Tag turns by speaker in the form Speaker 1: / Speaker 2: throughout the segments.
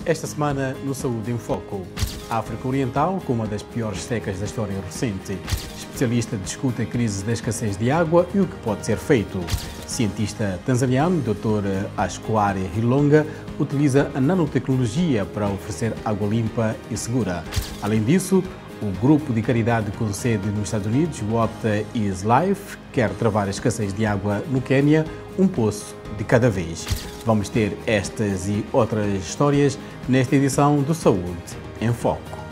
Speaker 1: Esta semana no Saúde em Foco, a África Oriental com uma das piores secas da história recente. Especialista discute a crise da escassez de água e o que pode ser feito. Cientista tanzaniano, Dr. Ashkwari Hilonga, utiliza a nanotecnologia para oferecer água limpa e segura. Além disso, o grupo de caridade com sede nos Estados Unidos, Water is Life, quer travar a escassez de água no Quênia, um poço de cada vez. Vamos ter estas e outras histórias nesta edição do Saúde em Foco.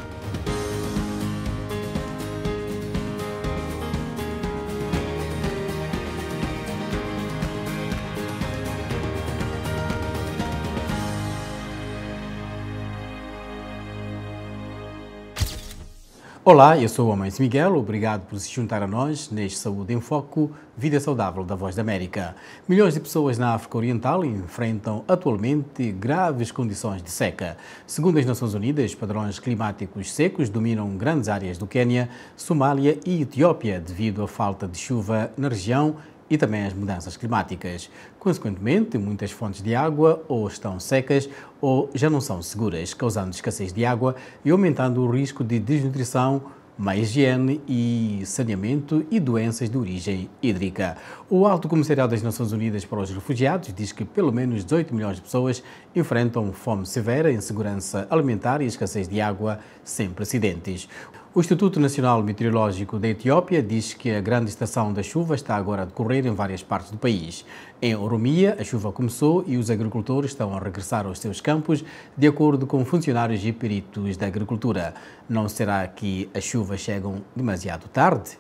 Speaker 1: Olá, eu sou o Amâncio Miguel, obrigado por se juntar a nós neste Saúde em Foco, Vida Saudável da Voz da América. Milhões de pessoas na África Oriental enfrentam atualmente graves condições de seca. Segundo as Nações Unidas, padrões climáticos secos dominam grandes áreas do Quênia, Somália e Etiópia devido à falta de chuva na região e também às mudanças climáticas. Consequentemente, muitas fontes de água ou estão secas ou já não são seguras, causando escassez de água e aumentando o risco de desnutrição, má higiene e saneamento e doenças de origem hídrica. O Alto Comissariado das Nações Unidas para os Refugiados diz que pelo menos 18 milhões de pessoas enfrentam fome severa, insegurança alimentar e escassez de água sem precedentes. O Instituto Nacional Meteorológico da Etiópia diz que a grande estação da chuva está agora a decorrer em várias partes do país. Em Oromia, a chuva começou e os agricultores estão a regressar aos seus campos, de acordo com funcionários e peritos da agricultura. Não será que as chuvas chegam demasiado tarde?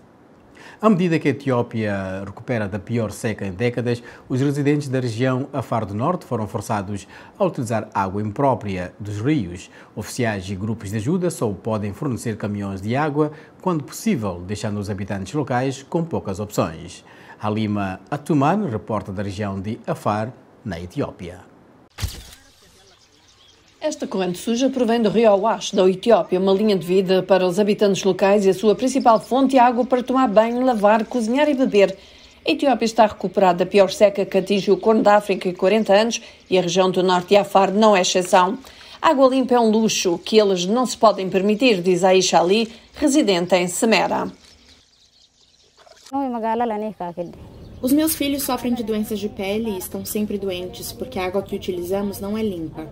Speaker 1: À medida que a Etiópia recupera da pior seca em décadas, os residentes da região Afar do Norte foram forçados a utilizar água imprópria dos rios. Oficiais e grupos de ajuda só podem fornecer caminhões de água quando possível, deixando os habitantes locais com poucas opções. Halima Atuman, repórter da região de Afar, na Etiópia.
Speaker 2: Esta corrente suja provém do rio Awash, da Etiópia, uma linha de vida para os habitantes locais e a sua principal fonte de água para tomar banho, lavar, cozinhar e beber. A Etiópia está recuperada da pior seca que atinge o Corno da África em 40 anos e a região do norte de Afar não é exceção. A água limpa é um luxo que eles não se podem permitir, diz Aisha Ali, residente em Semera.
Speaker 3: Os meus filhos sofrem de doenças de pele e estão sempre doentes porque a água que utilizamos não é limpa.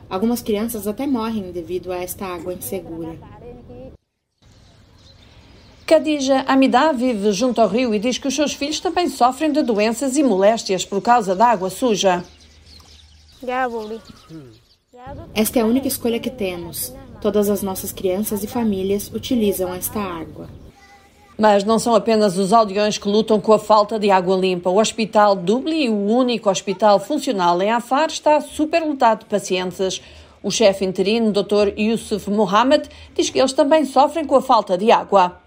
Speaker 3: Algumas crianças até morrem devido a esta água insegura.
Speaker 2: Khadija Amida vive junto ao rio e diz que os seus filhos também sofrem de doenças e moléstias por causa da água suja.
Speaker 3: Esta é a única escolha que temos. Todas as nossas crianças e famílias utilizam esta água.
Speaker 2: Mas não são apenas os aldeões que lutam com a falta de água limpa. O Hospital Dubli, o único hospital funcional em Afar, está superlotado de pacientes. O chefe interino, Dr. Yusuf Mohamed, diz que eles também sofrem com a falta de água.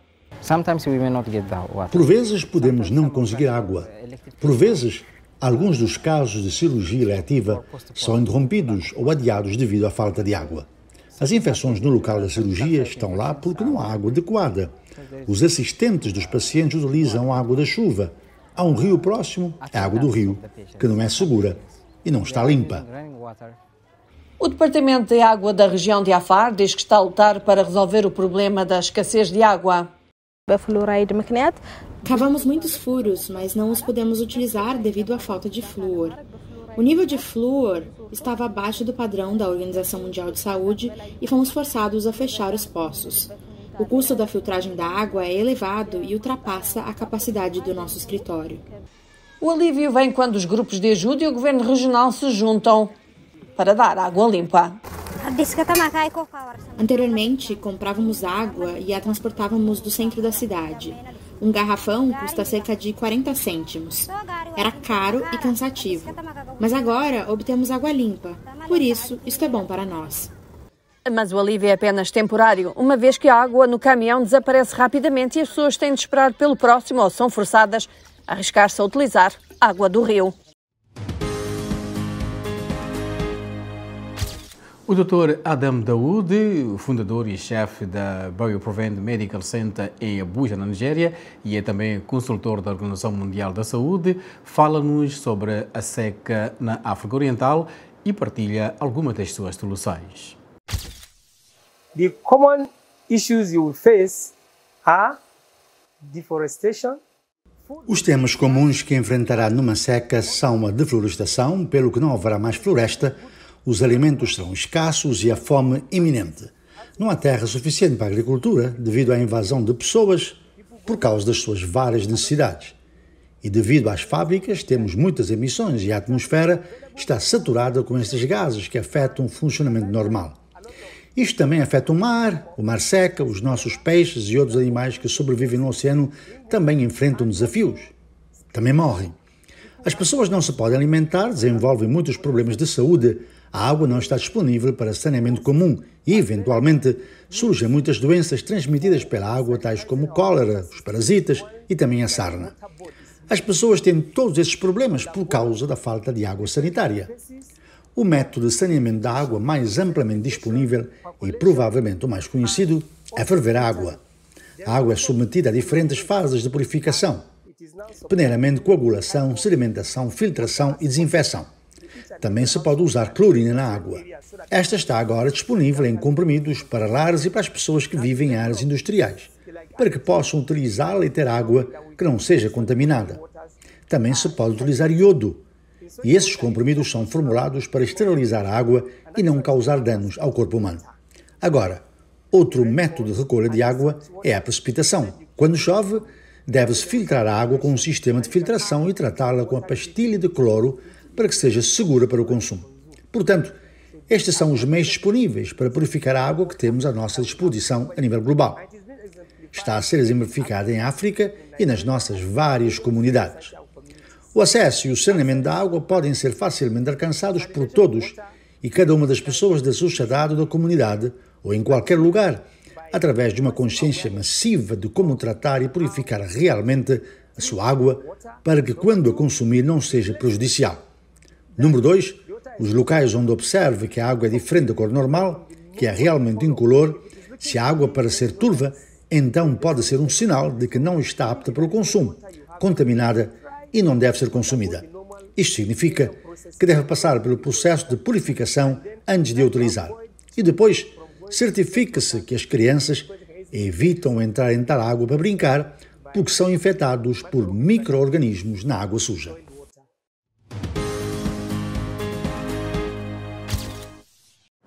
Speaker 4: Por vezes podemos não conseguir água. Por vezes, alguns dos casos de cirurgia eletiva são interrompidos ou adiados devido à falta de água. As infecções no local da cirurgia estão lá porque não há água adequada. Os assistentes dos pacientes utilizam a água da chuva. Há um rio próximo, a água do rio, que não é segura e não está limpa.
Speaker 2: O Departamento de Água da região de Afar diz que está a lutar para resolver o problema da escassez de água.
Speaker 3: Cavamos muitos furos, mas não os podemos utilizar devido à falta de flúor. O nível de flúor estava abaixo do padrão da Organização Mundial de Saúde e fomos forçados a fechar os poços. O custo da filtragem da água é elevado e ultrapassa a capacidade do nosso escritório.
Speaker 2: O alívio vem quando os grupos de ajuda e o governo regional se juntam para dar água limpa.
Speaker 3: Anteriormente, comprávamos água e a transportávamos do centro da cidade. Um garrafão custa cerca de 40 cêntimos. Era caro e cansativo. Mas agora obtemos água limpa. Por isso, isto é bom para nós.
Speaker 2: Mas o alívio é apenas temporário, uma vez que a água no caminhão desaparece rapidamente e as pessoas têm de esperar pelo próximo ou são forçadas a arriscar-se a utilizar água do rio.
Speaker 1: O Dr. Adam Daoud, fundador e chefe da BioPrevent Medical Center em Abuja, na Nigéria, e é também consultor da Organização Mundial da Saúde, fala-nos sobre a seca na África Oriental e partilha algumas das suas soluções.
Speaker 5: The common issues you will face are deforestation.
Speaker 4: Os temas comuns que enfrentará numa seca são a deflorestação, pelo que não haverá mais floresta, os alimentos serão escassos e a fome iminente. Não há terra suficiente para a agricultura devido à invasão de pessoas por causa das suas várias necessidades. E devido às fábricas, temos muitas emissões e a atmosfera está saturada com estes gases que afetam o funcionamento normal. Isto também afeta o mar seca, os nossos peixes e outros animais que sobrevivem no oceano também enfrentam desafios. Também morrem. As pessoas não se podem alimentar, desenvolvem muitos problemas de saúde, a água não está disponível para saneamento comum e, eventualmente, surgem muitas doenças transmitidas pela água, tais como o cólera, os parasitas e também a sarna. As pessoas têm todos esses problemas por causa da falta de água sanitária. O método de saneamento da água mais amplamente disponível e provavelmente o mais conhecido é ferver a água. A água é submetida a diferentes fases de purificação, primeiramente coagulação, sedimentação, filtração e desinfecção. Também se pode usar clorina na água. Esta está agora disponível em comprimidos para lares e para as pessoas que vivem em áreas industriais, para que possam utilizá-la e ter água que não seja contaminada. Também se pode utilizar iodo, e esses comprimidos são formulados para esterilizar a água e não causar danos ao corpo humano. Agora, outro método de recolha de água é a precipitação. Quando chove, deve-se filtrar a água com um sistema de filtração e tratá-la com a pastilha de cloro para que seja segura para o consumo. Portanto, estes são os meios disponíveis para purificar a água que temos à nossa disposição a nível global. Está a ser exemplificada em África e nas nossas várias comunidades. O acesso e o saneamento da água podem ser facilmente alcançados por todos e cada uma das pessoas da sociedade ou da comunidade, ou em qualquer lugar, através de uma consciência massiva de como tratar e purificar realmente a sua água para que, quando a consumir, não seja prejudicial. Número 2. Os locais onde observe que a água é diferente da cor normal, que é realmente incolor. Se a água parecer turva, então pode ser um sinal de que não está apta para o consumo, contaminada e não deve ser consumida. Isto significa que deve passar pelo processo de purificação antes de a utilizar. E depois, certifique-se que as crianças evitam entrar em tal água para brincar, porque são infectados por micro-organismos na água suja.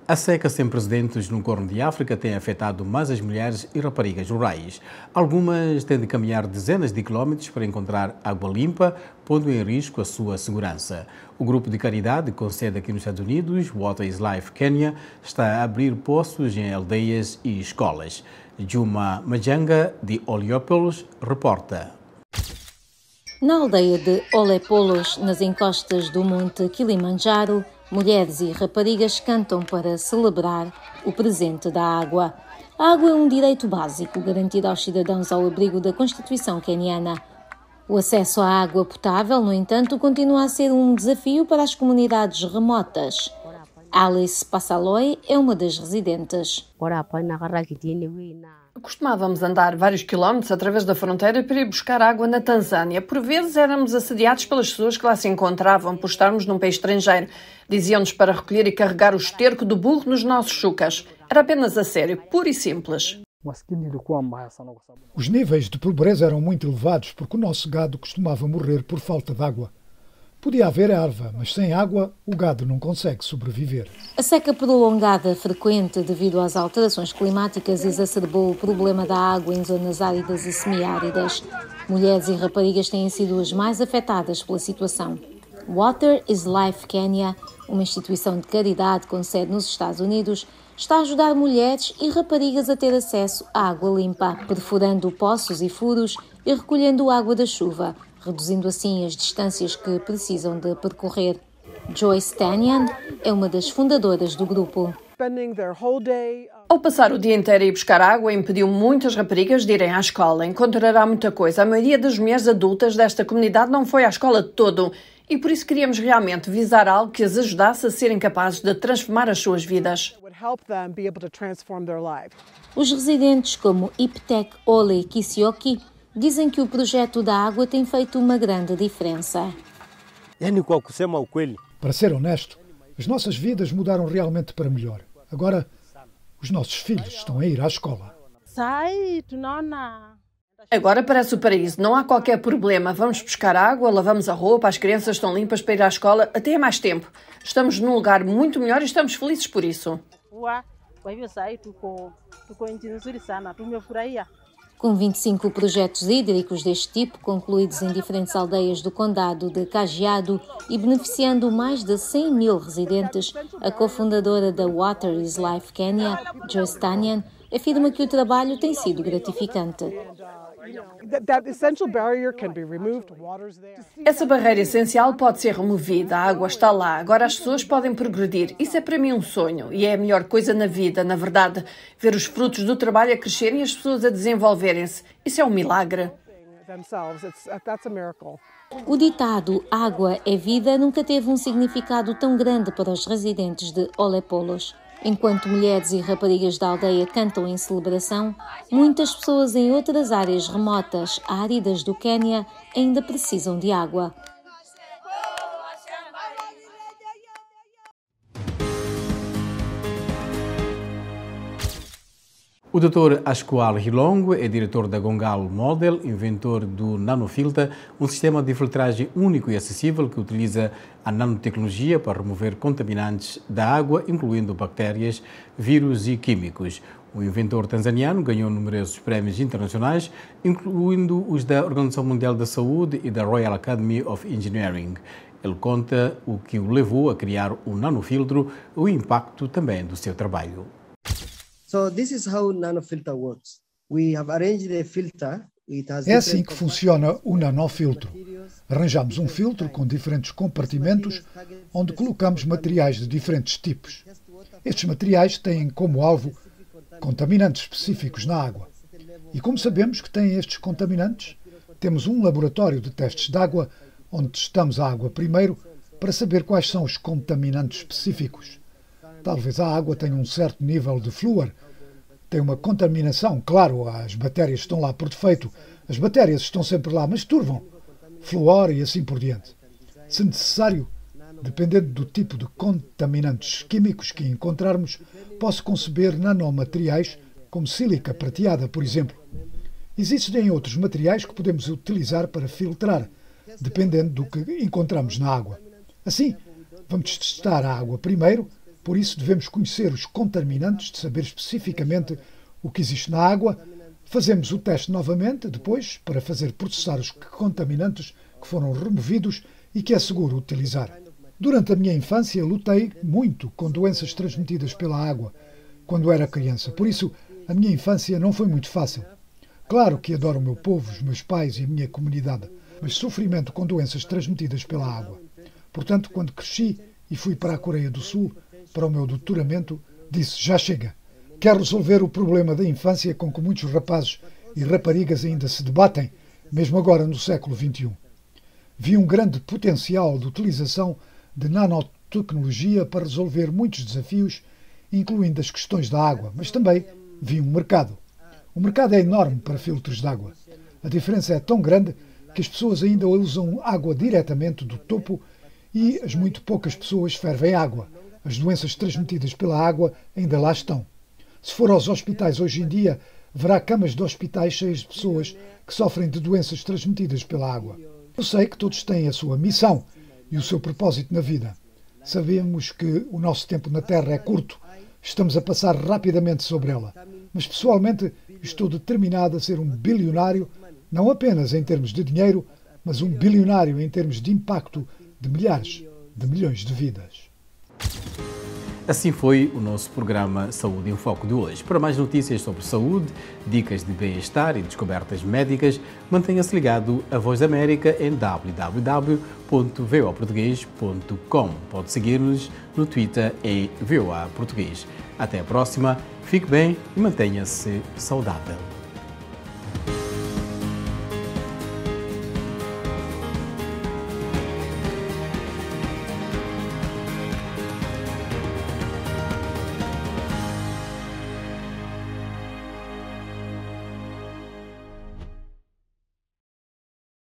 Speaker 1: A seca sem precedentes no Corno de África tem afetado mais as mulheres e raparigas rurais. Algumas têm de caminhar dezenas de quilómetros para encontrar água limpa, pondo em risco a sua segurança. O grupo de caridade com sede aqui nos Estados Unidos, Water is Life Kenya, está a abrir poços em aldeias e escolas. Juma Majanga, de Oleópolis, reporta.
Speaker 6: Na aldeia de Oleópolis, nas encostas do Monte Kilimanjaro, mulheres e raparigas cantam para celebrar o presente da água. A água é um direito básico garantido aos cidadãos ao abrigo da Constituição queniana. O acesso à água potável, no entanto, continua a ser um desafio para as comunidades remotas. Alice Passaloi é uma das residentes.
Speaker 2: Costumávamos andar vários quilómetros através da fronteira para ir buscar água na Tanzânia. Por vezes éramos assediados pelas pessoas que lá se encontravam por estarmos num país estrangeiro. Diziam-nos para recolher e carregar o esterco do burro nos nossos chucas. Era apenas a sério, puro e simples.
Speaker 7: Os níveis de pobreza eram muito elevados porque o nosso gado costumava morrer por falta de água. Podia haver erva, mas sem água o gado não consegue sobreviver.
Speaker 6: A seca prolongada, frequente devido às alterações climáticas, exacerbou o problema da água em zonas áridas e semiáridas. Mulheres e raparigas têm sido as mais afetadas pela situação. Water is Life Kenya, uma instituição de caridade com sede nos Estados Unidos, está a ajudar mulheres e raparigas a ter acesso à água limpa, perfurando poços e furos e recolhendo água da chuva, reduzindo assim as distâncias que precisam de percorrer. Joyce Tanyan é uma das fundadoras do grupo.
Speaker 2: Ao passar o dia inteiro a ir buscar água, impediu muitas raparigas de irem à escola. Encontrará muita coisa. A maioria das mulheres adultas desta comunidade não foi à escola de todo e por isso queríamos realmente visar algo que as ajudasse a serem capazes de transformar as suas vidas.
Speaker 6: Os residentes como Iptek Ole Kisioki dizem que o projeto da água tem feito uma grande diferença.
Speaker 7: Para ser honesto, As nossas vidas mudaram realmente para melhor. Agora, os nossos filhos estão a ir à escola.
Speaker 2: Agora parece o paraíso, não há qualquer problema. Vamos buscar água, lavamos a roupa, as crianças estão limpas para ir à escola, até há mais tempo. Estamos num lugar muito melhor e estamos felizes por isso.
Speaker 6: Com 25 projetos hídricos deste tipo, concluídos em diferentes aldeias do condado de Kajiado e beneficiando mais de 100 mil residentes, a cofundadora da Water is Life Kenya, Joyce Tanyan, afirma que o trabalho tem sido gratificante.
Speaker 2: Essa barreira essencial pode ser removida, a água está lá, agora as pessoas podem progredir. Isso é para mim um sonho e é a melhor coisa na vida, na verdade. Ver os frutos do trabalho a crescerem e as pessoas a desenvolverem-se. Isso é um milagre.
Speaker 6: O ditado "água é vida" nunca teve um significado tão grande para os residentes de Olepolos. Enquanto mulheres e raparigas da aldeia cantam em celebração, muitas pessoas em outras áreas remotas, áridas do Quênia, ainda precisam de água.
Speaker 1: O Dr. Ashkwal Hilong é diretor da Gongal Model, inventor do Nanofilter, um sistema de filtragem único e acessível que utiliza a nanotecnologia para remover contaminantes da água, incluindo bactérias, vírus e químicos. O inventor tanzaniano ganhou numerosos prémios internacionais, incluindo os da Organização Mundial da Saúde e da Royal Academy of Engineering. Ele conta o que o levou a criar o nanofiltro e o impacto também do seu trabalho.
Speaker 8: So this is how nanofilter works. We have arranged a filter.
Speaker 7: É assim que funciona o nanofiltro. Arranjamos um filtro com diferentes compartimentos onde colocamos materiais de diferentes tipos. Estes materiais têm como alvo contaminantes específicos na água. E como sabemos que têm estes contaminantes, temos um laboratório de testes de água onde testamos a água primeiro para saber quais são os contaminantes específicos. Talvez a água tenha um certo nível de flúor, tem uma contaminação, claro, as bactérias estão lá por defeito, as bactérias estão sempre lá, mas turvam, flúor e assim por diante. Se necessário, dependendo do tipo de contaminantes químicos que encontrarmos, posso conceber nanomateriais como sílica prateada, por exemplo. Existem outros materiais que podemos utilizar para filtrar, dependendo do que encontramos na água. Assim, vamos testar a água primeiro. Por isso, devemos conhecer os contaminantes, de saber especificamente o que existe na água. Fazemos o teste novamente, depois, para fazer processar os contaminantes que foram removidos e que é seguro utilizar. Durante a minha infância, lutei muito com doenças transmitidas pela água, quando era criança. Por isso, a minha infância não foi muito fácil. Claro que adoro o meu povo, os meus pais e a minha comunidade, mas sofrimento com doenças transmitidas pela água. Portanto, quando cresci e fui para a Coreia do Sul, para o meu doutoramento, disse, já chega. Quero resolver o problema da infância com que muitos rapazes e raparigas ainda se debatem, mesmo agora no século XXI. Vi um grande potencial de utilização de nanotecnologia para resolver muitos desafios, incluindo as questões da água, mas também vi um mercado. O mercado é enorme para filtros de água. A diferença é tão grande que as pessoas ainda usam água diretamente do topo e as muito poucas pessoas fervem água. As doenças transmitidas pela água ainda lá estão. Se for aos hospitais hoje em dia, verá camas de hospitais cheias de pessoas que sofrem de doenças transmitidas pela água. Eu sei que todos têm a sua missão e o seu propósito na vida. Sabemos que o nosso tempo na Terra é curto, estamos a passar rapidamente sobre ela. Mas pessoalmente estou determinado a ser um bilionário, não apenas em termos de dinheiro, mas um bilionário em termos de impacto de milhares de milhões de vidas.
Speaker 1: Assim foi o nosso programa Saúde em Foco de hoje. Para mais notícias sobre saúde, dicas de bem-estar e descobertas médicas, mantenha-se ligado à Voz da América em www.voaportugues.com. Pode seguir-nos no Twitter em VOA Português. Até a próxima, fique bem e mantenha-se saudável.